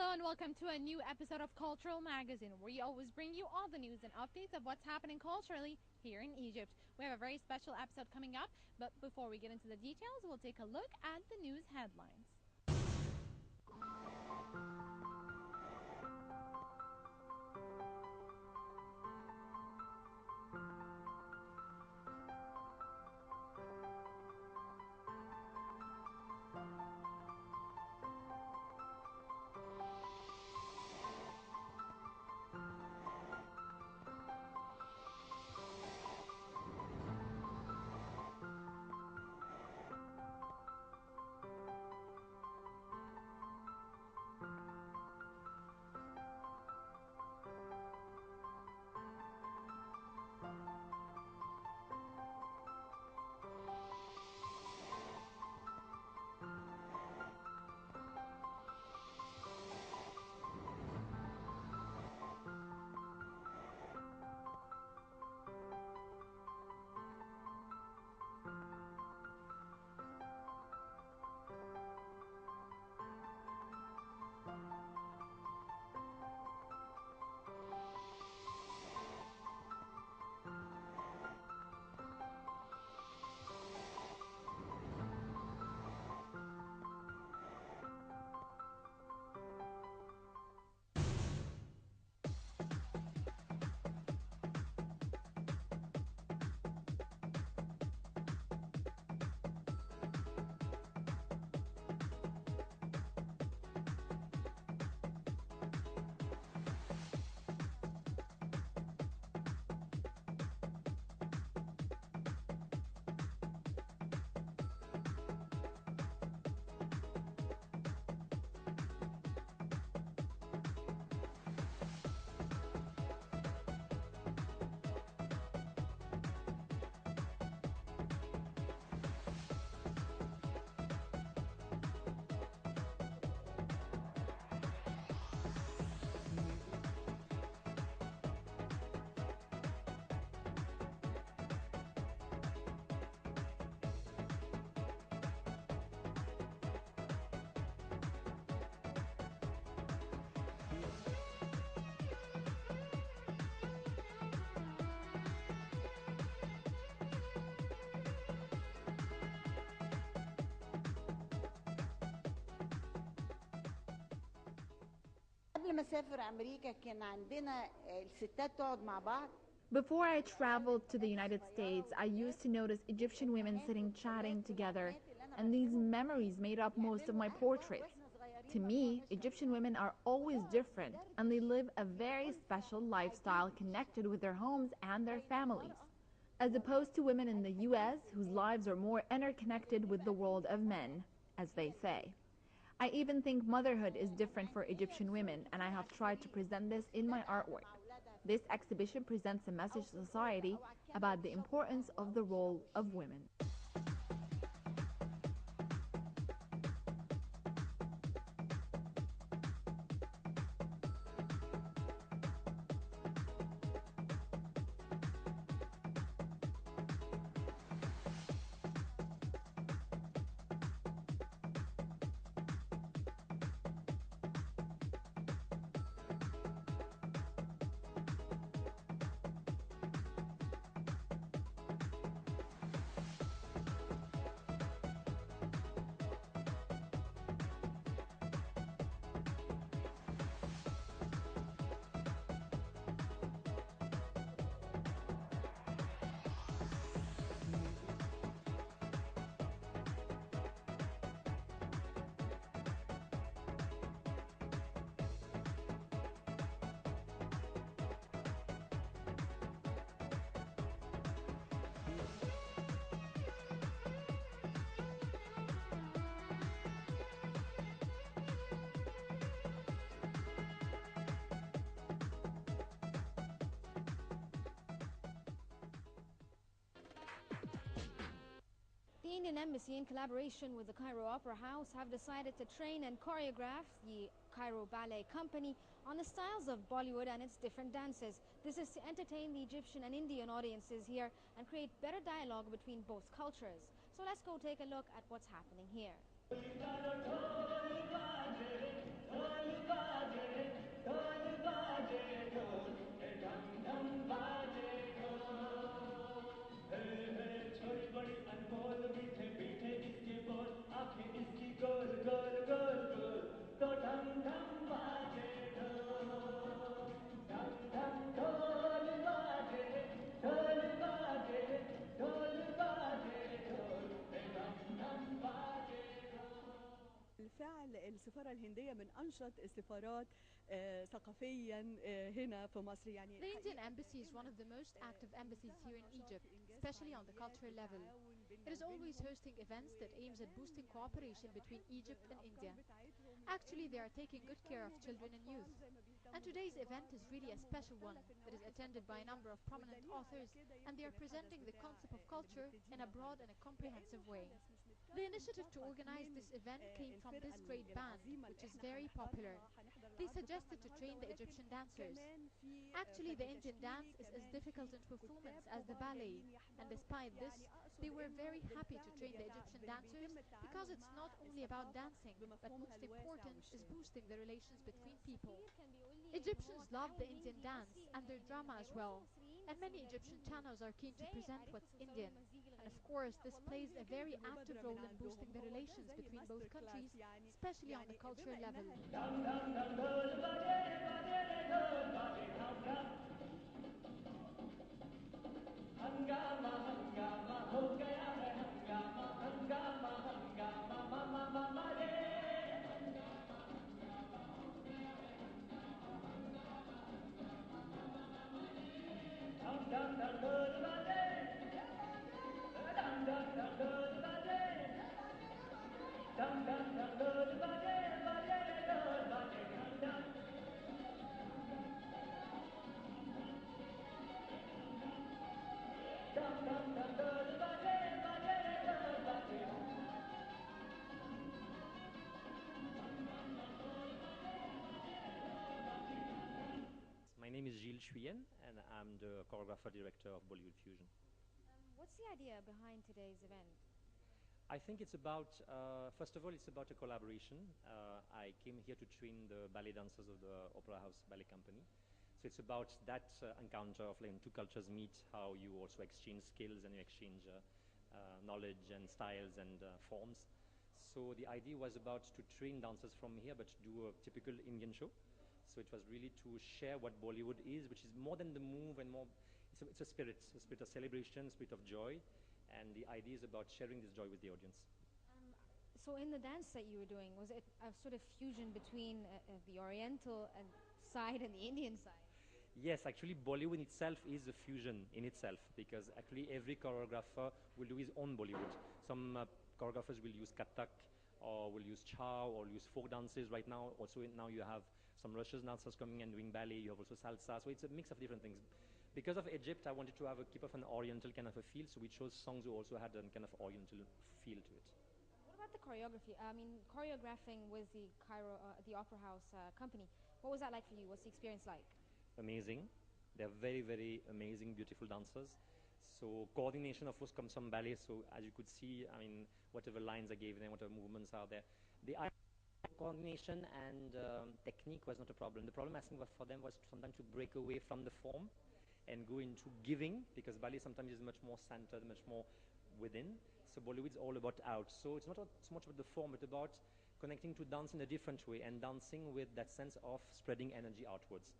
Hello and welcome to a new episode of Cultural Magazine, where we always bring you all the news and updates of what's happening culturally here in Egypt. We have a very special episode coming up, but before we get into the details, we'll take a look at the news headlines. قبل ما اسافر امريكا كان عندنا الستات تقعد مع بعض. Before I traveled to the United States, I used to notice Egyptian women sitting chatting together, and these memories made up most of my portraits. To me, Egyptian women are always different, and they live a very special lifestyle connected with their homes and their families, as opposed to women in the US, whose lives are more interconnected with the world of men, as they say. I even think motherhood is different for Egyptian women, and I have tried to present this in my artwork. This exhibition presents a message to society about the importance of the role of women. The Indian Embassy, in collaboration with the Cairo Opera House, have decided to train and choreograph the Cairo Ballet Company on the styles of Bollywood and its different dances. This is to entertain the Egyptian and Indian audiences here and create better dialogue between both cultures. So let's go take a look at what's happening here. بالفعل السفارة الهندية من أنشط السفارات ثقافيا هنا في مصر يعني The Indian embassy is one of the most active embassies here in Egypt, especially on the cultural level. It is always hosting events that aims at boosting cooperation between Egypt and India. Actually, they are taking good care of children and youth. And today's event is really a special one that is attended by a number of prominent authors, and they are presenting the concept of culture in a broad and a comprehensive way. The initiative to organize this event came from this great band, which is very popular. They suggested to train the Egyptian dancers. Actually, the Indian dance is as difficult in performance as the ballet, and despite this, they were very happy to train the Egyptian dancers because it's not only about dancing, but most important is boosting the relations between people. Egyptians love the Indian dance and their drama as well, and many Egyptian channels are keen to present what's Indian. And of course, this plays a very active role in boosting the relations between both countries, especially on the cultural level. My name is Gilles Chuyen, and I'm the choreographer director of Bollywood Fusion. What's the idea behind today's event? I think it's about, first of all, it's about a collaboration. I came here to train the ballet dancers of the Opera House Ballet Company. So it's about that encounter of two cultures meet, how you also exchange skills and you exchange knowledge and styles and forms. So the idea was about to train dancers from here, but to do a typical Indian show. So it was really to share what Bollywood is, which is more than the move and more, it's a spirit of celebration, spirit of joy. And the idea is about sharing this joy with the audience. So in the dance that you were doing, was it a sort of fusion between the Oriental side and the Indian side? Yes, actually Bollywood itself is a fusion in itself, because actually every choreographer will do his own Bollywood. Some choreographers will use Kathak, or will use chow, or use folk dances. Right now, also now you have some Russian dancers coming and doing ballet, you have also salsa, so it's a mix of different things. Because of Egypt, I wanted to have a keep of an oriental kind of a feel, so we chose songs who also had a kind of oriental feel to it. What about the choreography? I mean, choreographing with the the Opera House company. What was that like for you? What's the experience like? Amazing. They're very, very amazing, beautiful dancers. So coordination, of course, comes from ballet. So as you could see, I mean, whatever lines I gave them, whatever movements are there, the coordination and technique was not a problem. The problem I think for them was sometimes to break away from the form and go into giving, because ballet sometimes is much more centered, much more within. So Bollywood's all about out. So it's not so much about the form, but about connecting to dance in a different way and dancing with that sense of spreading energy outwards.